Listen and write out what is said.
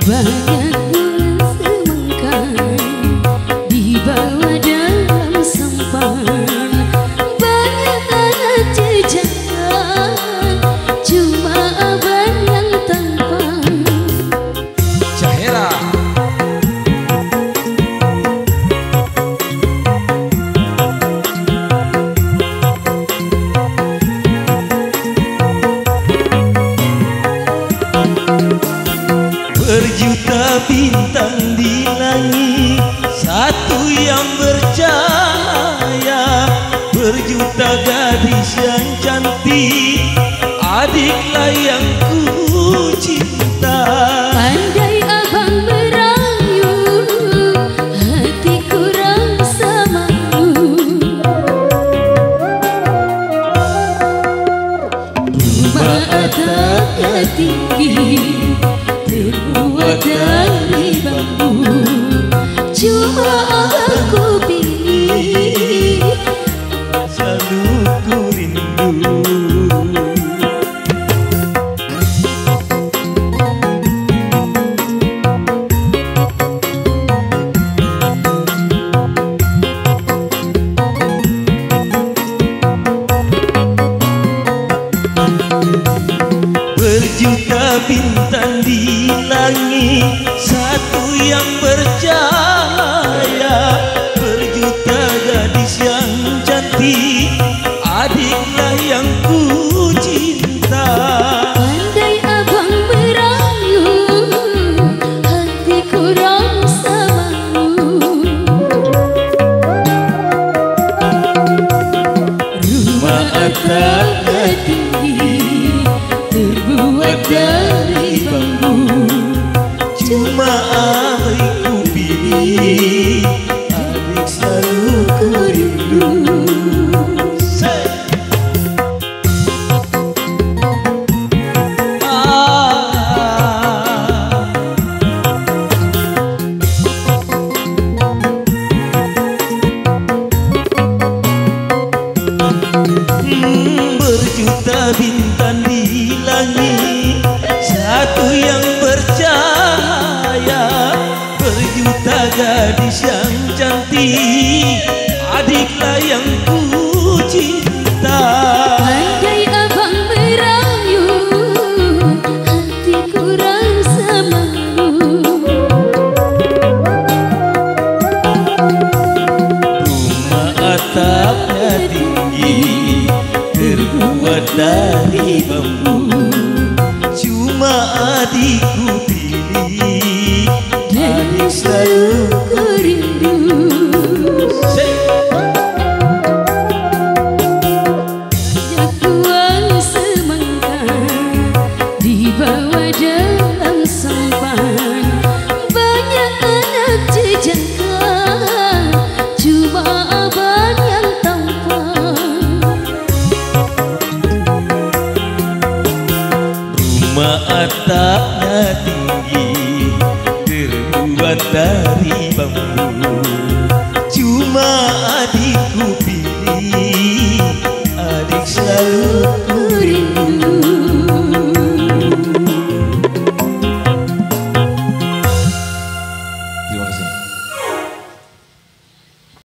Banyak bunga semangka dibawa dalam sampan. Banyak anak jejak, cuma abang yang tampan. Cahera berjuta bintang di langit, satu yang bercahaya. Berjuta gadis yang cantik, adiklah yang ku cinta. Pandai abang merayu, hatiku rasa malu. Rumah atapnya tinggi, terbuat dari bambu. Cuma aku pilih, selalu ku rindu. Berjuta bintang di langit, satu yang bercahaya. Berjuta gadis yang cantik, adiklah yang ku cinta. pandai abang merayu, hatiku rasa malu. Rumah atapnya tinggi, terbuat dari bambu. Cuma aku pilih, adik selalu ku rindu. Berjuta bintang di langit, satu yang bercahaya. Berjuta gadis yang cantik, adiklah yang ku cinta. Pandai abang merayu, hatiku rasa malu. Rumah atapnya tinggi, terbuat dari bambu. Cuma adikku pilih, adik selalu Ku rindu. Banyak buah semangka dibawa dalam sampan. Banyak anak jejaka, cuma abang yang tampan. Rumah atapnya tinggi, terbuat dari bambu.